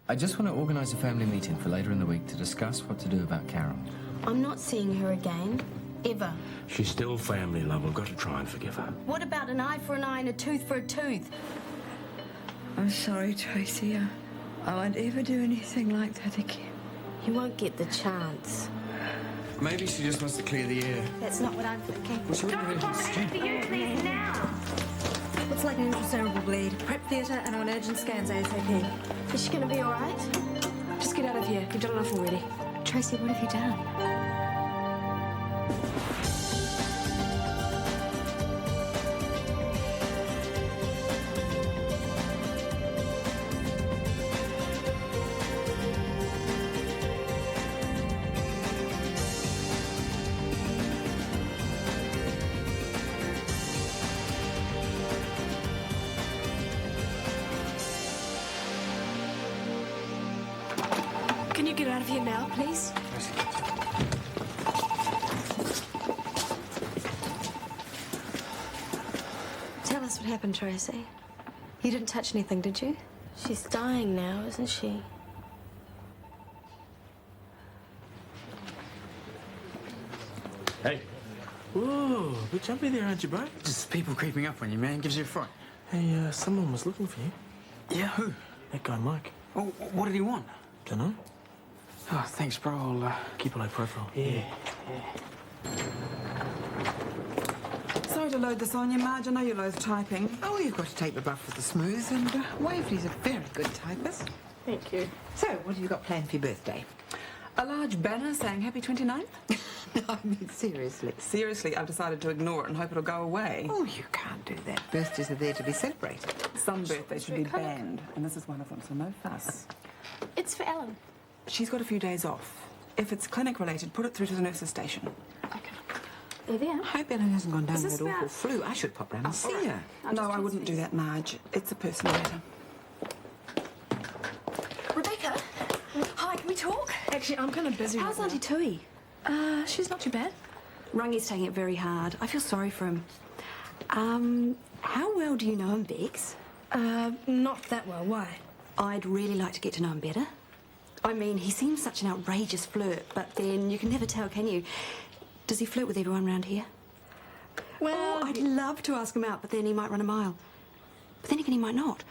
I just want to organise a family meeting for later in the week to discuss what to do about Carol. I'm not seeing her again. Ever. She's still family, love. We've got to try and forgive her. What about an eye for an eye and a tooth for a tooth? I'm sorry, Tracy. I won't ever do anything like that again. You won't get the chance. Maybe she just wants to clear the air. That's not what I'm thinking. Well, she wouldn't have been For you, please, now. Looks like an intracerebral bleed. Prep theatre and on urgent scans ASAP. Is she going to be all right? Just get out of here. You've done enough already. Tracy, what have you done? Can you get out of here now, please? Tell us what happened, Tracy. You didn't touch anything, did you? She's dying now, isn't she? Hey. Whoa, a bit jumpy there, aren't you, bro? Just people creeping up on you, man. Gives you a fright. Hey, someone was looking for you. Yeah, who? That guy, Mike. Oh, what did he want? Dunno. Oh, thanks, bro. I'll Keep a low profile. Yeah. Sorry to load this on you, Marj. I know you loathe typing. Oh, you've got to take the rough with the smooth, and Waverley's a very good typist. Thank you. So, what have you got planned for your birthday? A large banner saying Happy 29th? No, I mean, seriously. Seriously, I've decided to ignore it and hope it'll go away. Oh, you can't do that. Birthdays are there to be celebrated. Some birthdays should be banned, and this is one of them, so no fuss. It's for Ellen. She's got a few days off. If it's clinic-related, put it through to the nurse's station. Okay. Are you there? I hope Ellen hasn't gone down Is with this that awful about- flu. I should pop round and see her. No, I wouldn't do that, Marj. It's a personal matter. Rebecca? Hi, can we talk? Actually, I'm kind of busy. How's right Auntie Tui? She's not too bad. Rangi's taking it very hard. I feel sorry for him. How well do you know him, Bex? Not that well. Why? I'd really like to get to know him better. I mean, he seems such an outrageous flirt, but then you can never tell, can you? Does he flirt with everyone around here? Well, I'd love to ask him out, but then he might run a mile. But then again, he might not.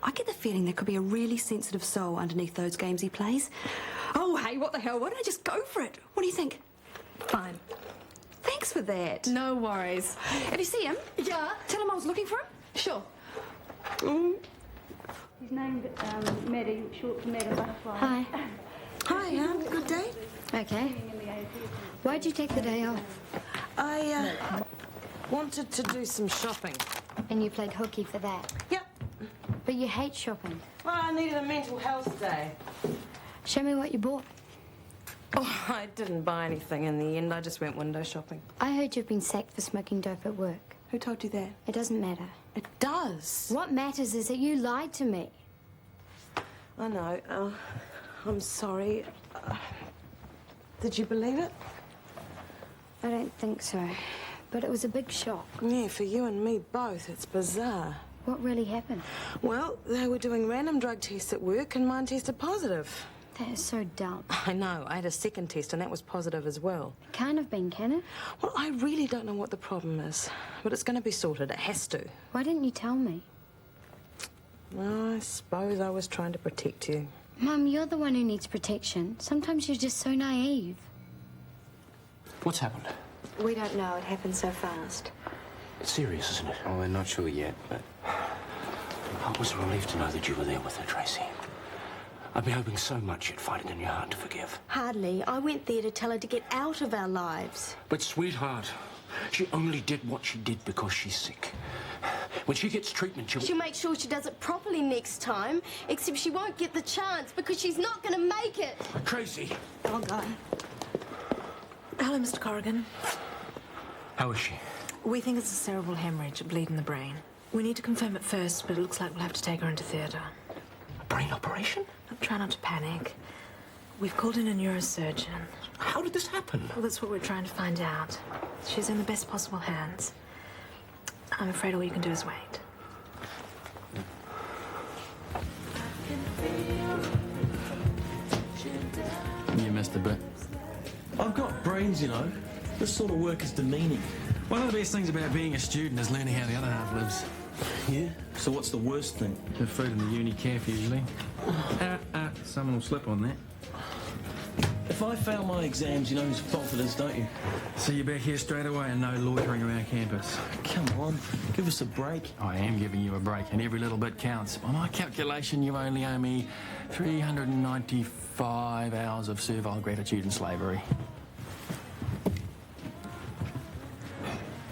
I get the feeling there could be a really sensitive soul underneath those games he plays. Oh, hey, what the hell? Why don't I just go for it? What do you think? fine. Thanks for that. No worries. If you see him, Yeah. tell him I was looking for him. Sure. He's named Maddie, short for Madam Butterfly. Hi. Hi, good day. Okay. Why'd you take the day off? I wanted to do some shopping. And you played hooky for that. Yep. But you hate shopping. Well, I needed a mental health day. Show me what you bought. Oh, I didn't buy anything in the end. I just went window shopping. I heard you've been sacked for smoking dope at work. Who told you that? It doesn't matter. It does. What matters is that you lied to me. I know. I'm sorry. Did you believe it? I don't think so. But it was a big shock. Yeah, for you and me both. It's bizarre. What really happened? Well, they were doing random drug tests at work and mine tested positive. That is so dumb. I know. I had a second test and that was positive as well. Can't have been, can it? Well, I really don't know what the problem is. But it's going to be sorted. It has to. Why didn't you tell me? Well, I suppose I was trying to protect you. Mum, you're the one who needs protection. Sometimes you're just so naive. What's happened? We don't know. It happened so fast. It's serious, isn't it? Oh, we're not sure yet, but... I was relieved to know that you were there with her, Tracy. I'd been hoping so much you'd find it in your heart to forgive. Hardly. I went there to tell her to get out of our lives. But, sweetheart, she only did what she did because she's sick. When she gets treatment, She'll make sure she does it properly next time, except she won't get the chance because she's not going to make it. Tracy! I'll go. Hello, Mr. Corrigan. How is she? We think it's a cerebral hemorrhage, a bleed in the brain. We need to confirm it first, but it looks like we'll have to take her into theatre. A brain operation? Try not to panic. We've called in a neurosurgeon. How did this happen? Well, that's what we're trying to find out. She's in the best possible hands. I'm afraid all you can do is wait. missed a bit. I've got brains, you know. This sort of work is demeaning. One of the best things about being a student is learning how the other half lives. Yeah? So what's the worst thing? The food in the uni calf, usually. Someone will slip on that. If I fail my exams, you know whose fault it is, don't you? So you're back here straight away and no loitering around campus. Come on, give us a break. I am giving you a break, and every little bit counts. By my calculation, you only owe me 395 hours of servile gratitude and slavery.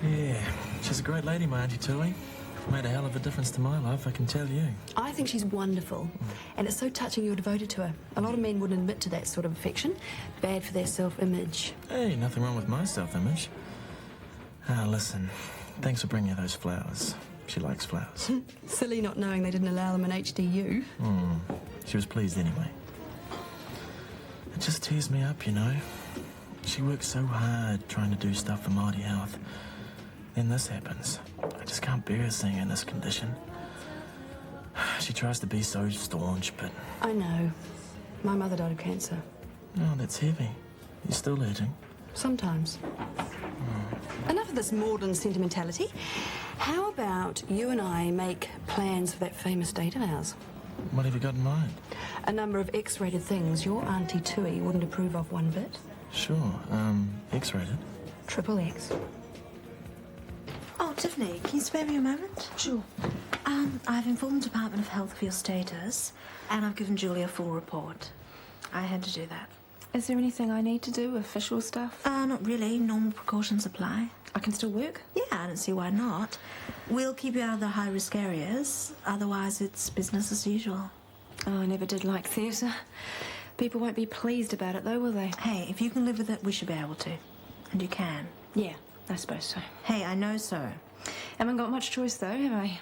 Yeah, she's a great lady, my Auntie Tui. Made a hell of a difference to my life, I can tell you. I think she's wonderful, and it's so touching you're devoted to her. A lot of men wouldn't admit to that sort of affection. Bad for their self-image. Hey, nothing wrong with my self-image. Ah, listen, thanks for bringing her those flowers. She likes flowers. Silly not knowing they didn't allow them in HDU. She was pleased anyway. It just tears me up, you know. She works so hard trying to do stuff for Māori health. Then this happens. I just can't bear her seeing her in this condition. She tries to be so staunch, but... I know. My mother died of cancer. Oh, that's heavy. You're still hurting. Sometimes. Enough of this maudlin sentimentality. How about you and I make plans for that famous date of ours? What have you got in mind? A number of X-rated things your Auntie Tui wouldn't approve of one bit. Sure, X-rated. Triple X. Oh, Tiffany, can you spare me a moment? Sure. I've informed the Department of Health of your status, and I've given Julie a full report. I had to do that. Is there anything I need to do? Official stuff? Not really. Normal precautions apply. I can still work? Yeah, I don't see why not. We'll keep you out of the high-risk areas. Otherwise, it's business as usual. Oh, I never did like theatre. People won't be pleased about it, though, will they? Hey, if you can live with it, we should be able to. And you can. Yeah, I suppose so. Hey, I know so. Haven't got much choice, though, have I?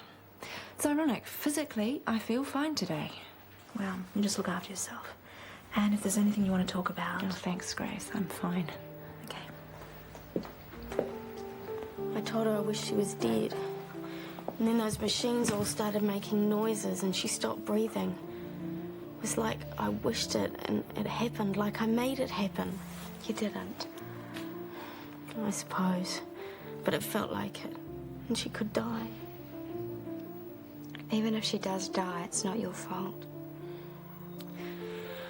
It's ironic. Physically, I feel fine today. Well, you just look after yourself. And if there's anything you want to talk about... Oh, thanks, Grace. I'm fine. Okay. I told her I wish she was dead. And then those machines all started making noises and she stopped breathing. It was like I wished it and it happened, like I made it happen. You didn't. I suppose. But it felt like it. And she could die. Even if she does die, it's not your fault.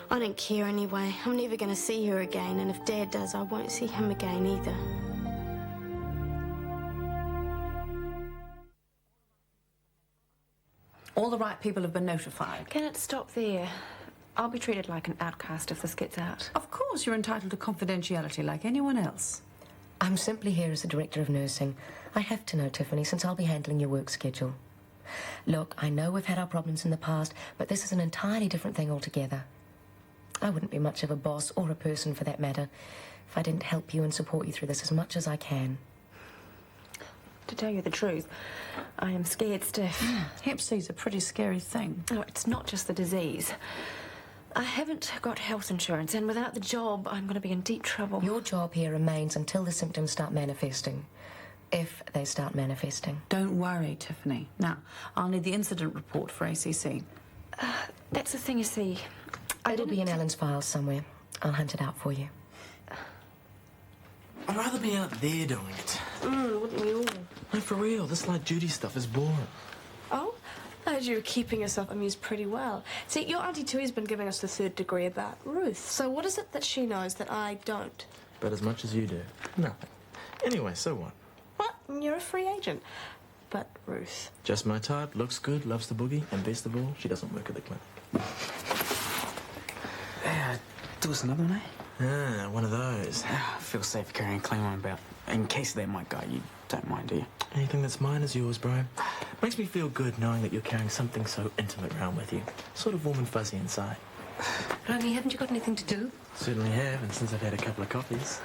I don't care anyway. I'm never going to see her again, and if Dad does, I won't see him again either. All the right people have been notified. Can it stop there? I'll be treated like an outcast if this gets out. Of course, you're entitled to confidentiality like anyone else. I'm simply here as the Director of Nursing. I have to know, Tiffany, since I'll be handling your work schedule. Look, I know we've had our problems in the past, but this is an entirely different thing altogether. I wouldn't be much of a boss, or a person for that matter, if I didn't help you and support you through this as much as I can. To tell you the truth, I am scared stiff. Hep C's a pretty scary thing. Oh, it's not just the disease. I haven't got health insurance, and without the job, I'm going to be in deep trouble. Your job here remains until the symptoms start manifesting. If they start manifesting. Don't worry, Tiffany. Now, I'll need the incident report for ACC. That's the thing, you see. It'll be in Ellen's files somewhere. I'll hunt it out for you. I'd rather be out there doing it. Wouldn't we all? No, for real, this light duty stuff is boring. Oh? I heard you were keeping yourself amused pretty well. See, your Auntie Tui's been giving us the third degree about Ruth. So what is it that she knows that I don't? But as much as you do. Nothing. Anyway, so what? What? You're a free agent. But Ruth. Just my type, looks good, loves the boogie, and best of all, she doesn't work at the clinic. Do us another one, eh? Ah, one of those. I feel safe carrying a clean one about. In case they might go, you don't mind, do you? Anything that's mine is yours, bro. Makes me feel good knowing that you're carrying something so intimate around with you. Sort of warm and fuzzy inside. Romy, haven't you got anything to do? Certainly have, and since I've had a couple of coffees.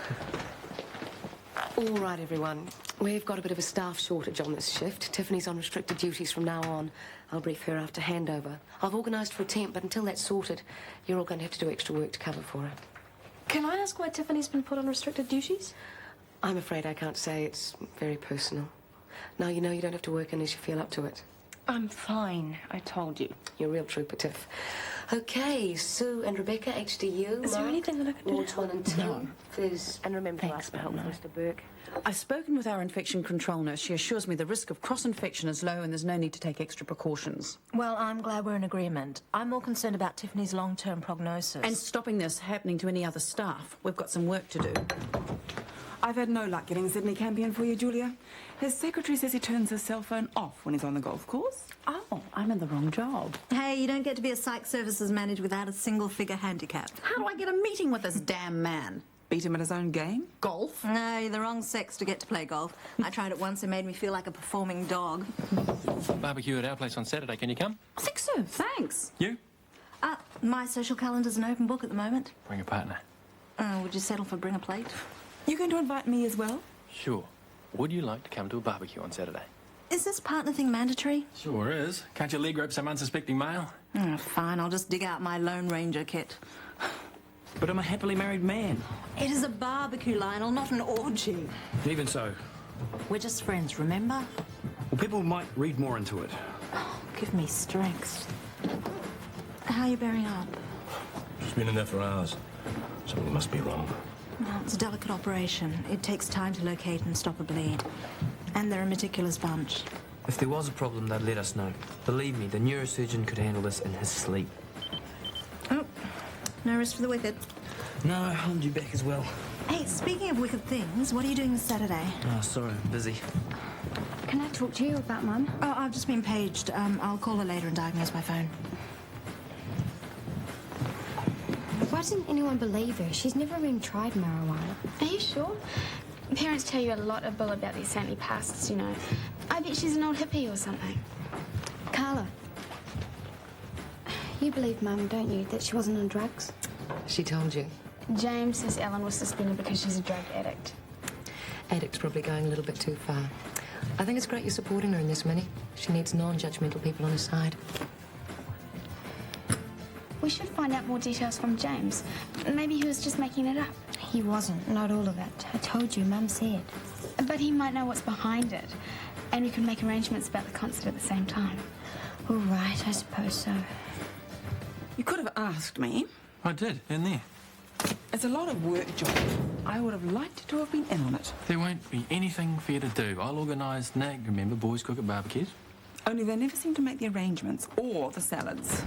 All right, everyone. We've got a bit of a staff shortage on this shift. Tiffany's on restricted duties from now on. I'll brief her after handover. I've organised for a temp, but until that's sorted, you're all going to have to do extra work to cover for her. Can I ask why Tiffany's been put on restricted duties? I'm afraid I can't say. It's very personal. Now you know you don't have to work unless you feel up to it. I'm fine, I told you. You're a real trooper, Tiff. Okay, Sue and Rebecca, HDU. Is there anything that I can do? Wards 1 and 2. No. And remember to ask for help, Mr. Burke. I've spoken with our infection control nurse. She assures me the risk of cross-infection is low and there's no need to take extra precautions. Well, I'm glad we're in agreement. I'm more concerned about Tiffany's long-term prognosis. And stopping this happening to any other staff. We've got some work to do. I've had no luck getting Sydney Campion for you, Julia. His secretary says he turns his cell phone off when he's on the golf course. Oh, I'm in the wrong job. Hey, you don't get to be a psych services manager without a single-figure handicap. How do I get a meeting with this damn man? Beat him at his own game? Golf? No, you're the wrong sex to get to play golf. I tried it once and made me feel like a performing dog. Barbecue at our place on Saturday. Can you come? I think so, thanks. You? My social calendar's an open book at the moment. Bring a partner. Would you settle for bring a plate? You going to invite me as well? Sure. Would you like to come to a barbecue on Saturday? Is this partner thing mandatory? Sure is. Can't you leg rope some unsuspecting male? Oh, fine, I'll just dig out my Lone Ranger kit. But I'm a happily married man. It is a barbecue, Lionel, not an orgy. Even so. We're just friends, remember? Well, people might read more into it. Oh, give me strength. How are you bearing up? She's been in there for hours. Something must be wrong. No, it's a delicate operation. It takes time to locate and stop a bleed. And they're a meticulous bunch. If there was a problem, they'd let us know. Believe me, the neurosurgeon could handle this in his sleep. Oh, no rest for the wicked. No, I'm due back as well. Hey, speaking of wicked things, what are you doing this Saturday? Oh, sorry, I'm busy. Can I talk to you about Mum? Oh, I've just been paged. I'll call her later and diagnose by phone. Why doesn't anyone believe her? She's never even tried marijuana. Are you sure? Parents tell you a lot of bull about their saintly pasts, you know. I bet she's an old hippie or something. Carla, you believe Mum, don't you, that she wasn't on drugs? She told you. James says Ellen was suspended because she's a drug addict. Addict's probably going a little bit too far. I think it's great you're supporting her in this, Minnie. She needs non-judgmental people on her side. We should find out more details from James. Maybe he was just making it up. He wasn't, not all of it. I told you, Mum said. But he might know what's behind it. And we could make arrangements about the concert at the same time. All right, I suppose so. You could have asked me. I did, in there. It's a lot of work, John. I would have liked to have been in on it. There won't be anything for you to do. I'll organise NAG, remember? Boys cook at barbecues. Only they never seem to make the arrangements or the salads.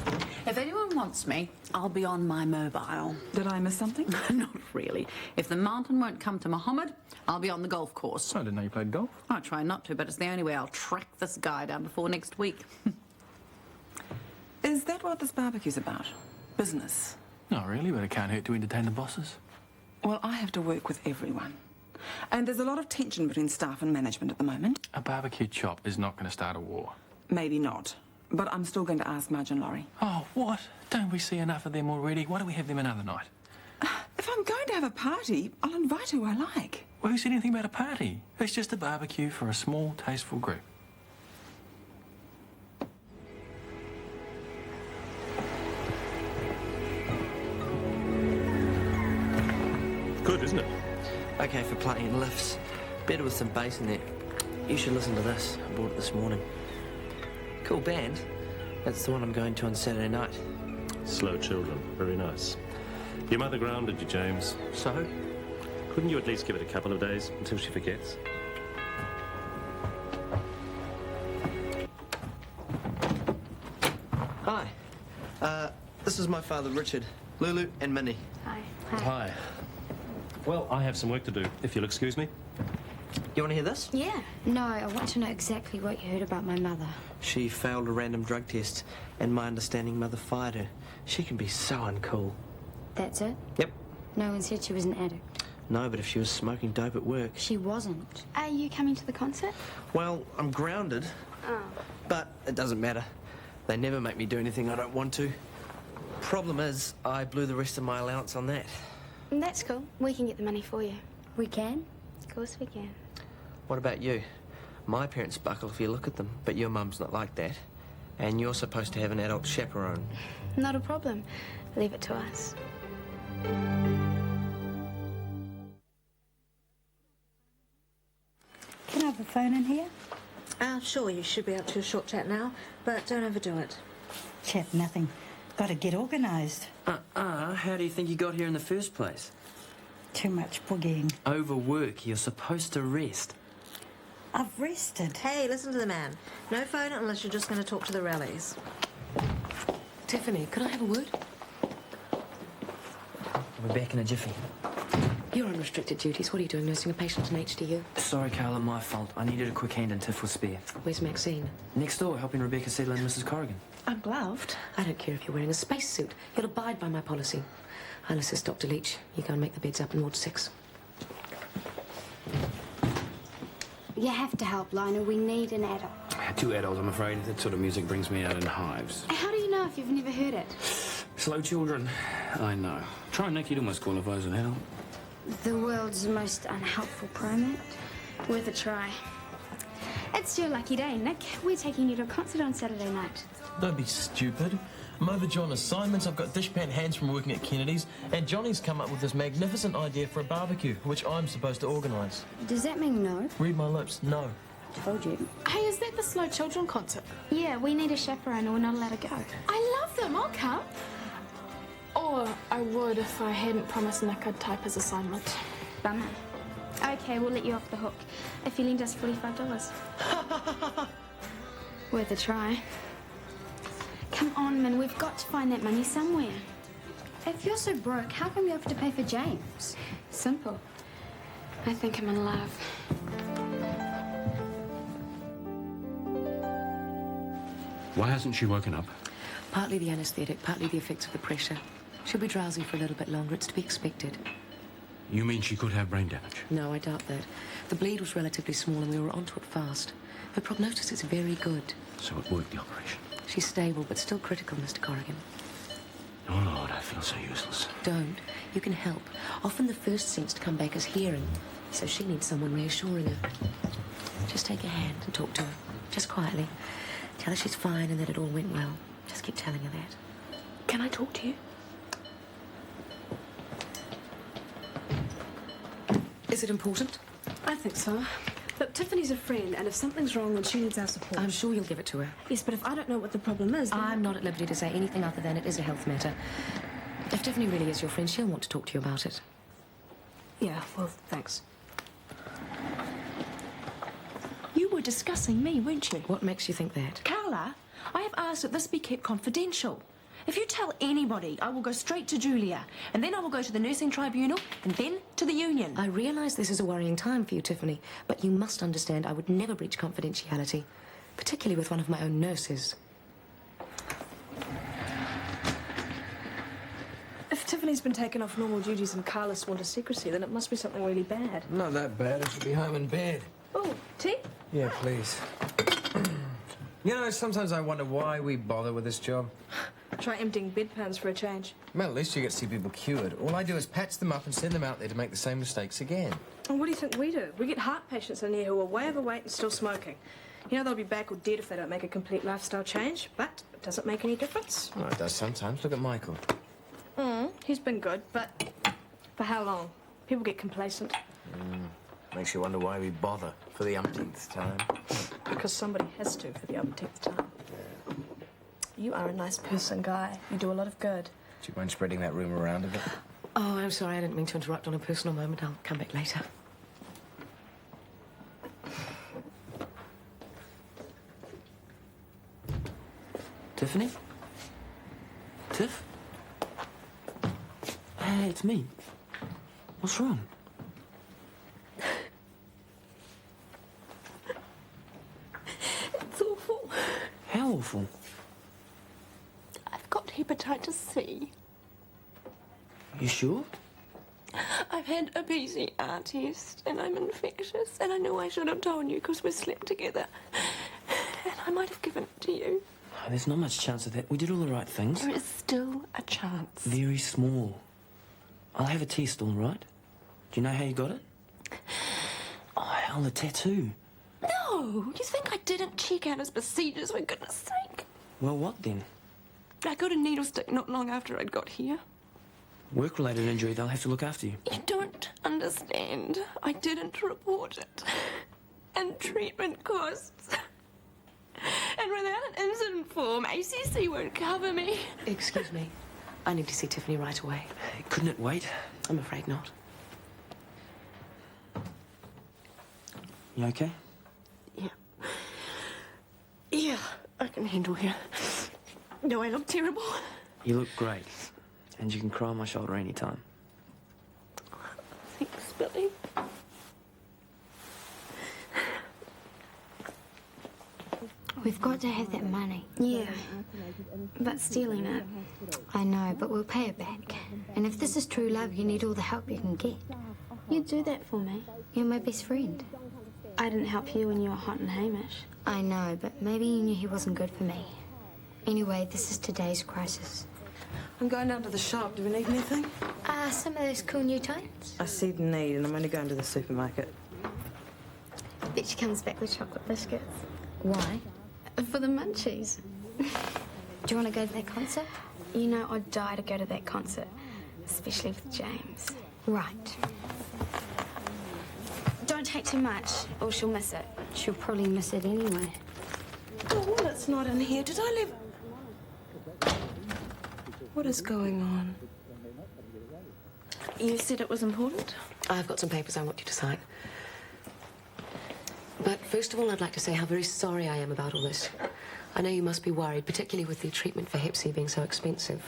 If anyone wants me, I'll be on my mobile. Did I miss something? Not really. If the mountain won't come to Mohammed, I'll be on the golf course. I didn't know you played golf. I try not to, but it's the only way I'll track this guy down before next week. Is that what this barbecue's about? Business? Not really, but it can't hurt to entertain the bosses. Well, I have to work with everyone. And there's a lot of tension between staff and management at the moment. A barbecue chop is not going to start a war. Maybe not. But I'm still going to ask Marj and Laurie. Oh, what? Don't we see enough of them already? Why don't we have them another night? If I'm going to have a party, I'll invite who I like. Well, who said anything about a party? It's just a barbecue for a small, tasteful group. Good, isn't it? Okay for playing lifts. Better with some bass in there. You should listen to this. I bought it this morning. Cool band. That's the one I'm going to on Saturday night. Slow children. Very nice. Your mother grounded you, James. So? Couldn't you at least give it a couple of days until she forgets? Hi. This is my father, Richard, Lulu and Minnie. Hi. Hi. Well, I have some work to do, if you'll excuse me. You want to hear this? Yeah. No, I want to know exactly what you heard about my mother. She failed a random drug test, and my understanding mother fired her. She can be so uncool. That's it? Yep. No one said she was an addict. No, but if she was smoking dope at work... She wasn't. Are you coming to the concert? Well, I'm grounded. Oh. But it doesn't matter. They never make me do anything I don't want to. Problem is, I blew the rest of my allowance on that. That's cool. We can get the money for you. We can? Of course we can. What about you? My parents buckle if you look at them, but your mum's not like that. And you're supposed to have an adult chaperone. Not a problem. Leave it to us. Can I have a phone in here? Sure, you should be able to a short chat now, but don't overdo it. Chat nothing. Got to get organised. How do you think you got here in the first place? Too much boogieing. Overwork. You're supposed to rest. I've rested. Hey, listen to the man. No phone unless you're just going to talk to the rallies. Tiffany, could I have a word? We're back in a jiffy. You're on restricted duties. What are you doing, nursing a patient in HDU? Sorry, Carla, my fault. I needed a quick hand and Tiff was spare. Where's Maxine? Next door, helping Rebecca settle in Mrs. Corrigan. I'm gloved. I don't care if you're wearing a spacesuit. You'll abide by my policy. I'll assist Dr. Leach. You go and make the beds up in Ward 6. You have to help, Lionel. We need an adult. 2 adults, I'm afraid. That sort of music brings me out in hives. How do you know if you've never heard it? Slow children. I know. Try Nick, he'd almost qualify as an adult. The world's most unhelpful primate. Worth a try. It's your lucky day, Nick. We're taking you to a concert on Saturday night. Don't be stupid. I'm overjoyed on assignments. I've got dishpan hands from working at Kennedy's, and Johnny's come up with this magnificent idea for a barbecue, which I'm supposed to organise. Does that mean no? Read my lips. No. Told you. Hey, is that the Slow Children concert? Yeah, we need a chaperone or we're not allowed to go. I love them. I'll come. Or I would if I hadn't promised Nick I'd type his assignment. Bummer. Okay, we'll let you off the hook if you lend us $45. Worth a try. Come on, Min, we've got to find that money somewhere. If you're so broke, how come you have to pay for James? Simple. I think I'm in love. Why hasn't she woken up? Partly the anaesthetic, partly the effects of the pressure. She'll be drowsy for a little bit longer. It's to be expected. You mean she could have brain damage? No, I doubt that. The bleed was relatively small and we were onto it fast. Her prognosis is very good. So it worked, the operation? She's stable, but still critical, Mr. Corrigan. Oh, Lord, I feel so useless. Don't. You can help. Often the first sense to come back is hearing, so she needs someone reassuring her. Just take her hand and talk to her, just quietly. Tell her she's fine and that it all went well. Just keep telling her that. Can I talk to you? Is it important? I think so. Look, Tiffany's a friend, and if something's wrong, then she needs our support. I'm sure you'll give it to her. Yes, but if I don't know what the problem is, then... I'm not at liberty to say anything other than it is a health matter. If Tiffany really is your friend, she'll want to talk to you about it. Yeah, well, thanks. You were discussing me, weren't you? What makes you think that? Carla, I have asked that this be kept confidential. If you tell anybody, I will go straight to Julia, and then I will go to the nursing tribunal, and then to the union. I realise this is a worrying time for you, Tiffany, but you must understand I would never breach confidentiality, particularly with one of my own nurses. If Tiffany's been taken off normal duties and Carla sworn to secrecy, then it must be something really bad. Not that bad. I should be home in bed. Oh, tea? Yeah, please. You know, sometimes I wonder why we bother with this job. Try emptying bedpans for a change. Well, at least you get to see people cured. All I do is patch them up and send them out there to make the same mistakes again. And what do you think we do? We get heart patients in here who are way overweight and still smoking. You know they'll be back or dead if they don't make a complete lifestyle change, but it doesn't make any difference. Well, it does sometimes. Look at Michael. He's been good, but for how long? People get complacent. Makes you wonder why we bother for the umpteenth time. Because somebody has to for the umpteenth time. You are a nice person, Guy. You do a lot of good. Do you mind spreading that rumour around a bit? Oh, I'm sorry, I didn't mean to interrupt on a personal moment. I'll come back later. Tiffany? Tiff? Hey, it's me. What's wrong? It's awful. How awful? I've got hepatitis C. You sure? I've had a PCR test and I'm infectious, and I know I should have told you because we slept together. And I might have given it to you. Oh, there's not much chance of that. We did all the right things. There is still a chance. Very small. I'll have a test, all right? Do you know how you got it? Oh, hell, the tattoo. No! You think I didn't check out his procedures, for goodness sake? Well, what then? I got a needle stick not long after I'd got here. Work-related injury, they'll have to look after you. You don't understand. I didn't report it. and treatment costs. And without an incident form, ACC won't cover me. Excuse me. I need to see Tiffany right away. Couldn't it wait? I'm afraid not. You okay? Yeah, I can handle her. Do I look terrible? You look great. And you can cry on my shoulder anytime. Thanks, Billy. We've got to have that money. Yeah, but stealing it. I know, but we'll pay it back. And if this is true love, you need all the help you can get. You'd do that for me. You're my best friend. I didn't help you when you were hot and Hamish. I know, but maybe you knew he wasn't good for me. Anyway, this is today's crisis. I'm going down to the shop. Do we need anything? Some of those cool new tones. I said need, and I'm only going to the supermarket. Bet she comes back with chocolate biscuits. Why? For the munchies. Do you want to go to that concert? You know, I'd die to go to that concert. Especially with James. Right. Don't take too much, or she'll miss it. She'll probably miss it anyway. Oh, well, it's not in here. Did I leave... What is going on? You said it was important? I've got some papers I want you to sign. But first of all, I'd like to say how very sorry I am about all this. I know you must be worried, particularly with the treatment for Hep C being so expensive.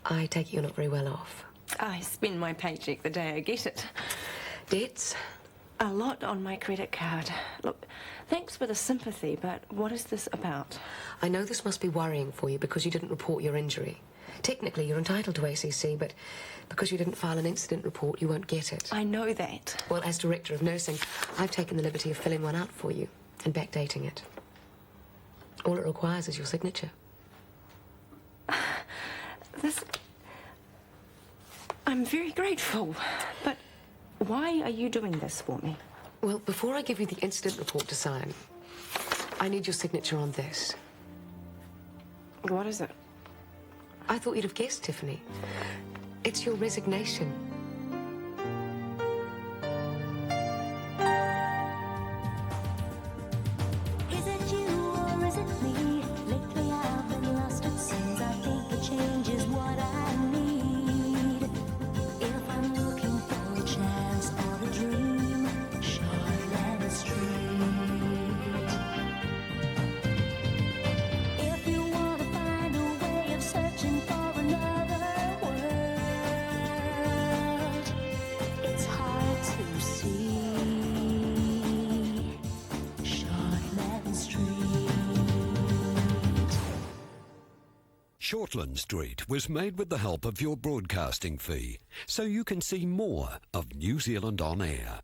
I take it you're not very well off. I spend my paycheck the day I get it. Debts? A lot on my credit card. Look, thanks for the sympathy, but what is this about? I know this must be worrying for you because you didn't report your injury. Technically, you're entitled to ACC, but because you didn't file an incident report, you won't get it. I know that. Well, as Director of Nursing, I've taken the liberty of filling one out for you and backdating it. All it requires is your signature. I'm very grateful, but why are you doing this for me? Well, before I give you the incident report to sign, I need your signature on this. What is it? I thought you'd have guessed, Tiffany. It's your resignation. Is it you or is it me? Lately I've been lost, it seems. I think a change is what I need. If I'm looking for a chance or a dream, Shortland Street. If you want to find a way of searching for another world, it's hard to see. Shortland Street. Shortland Street was made with the help of your broadcasting fee, so you can see more of New Zealand on air.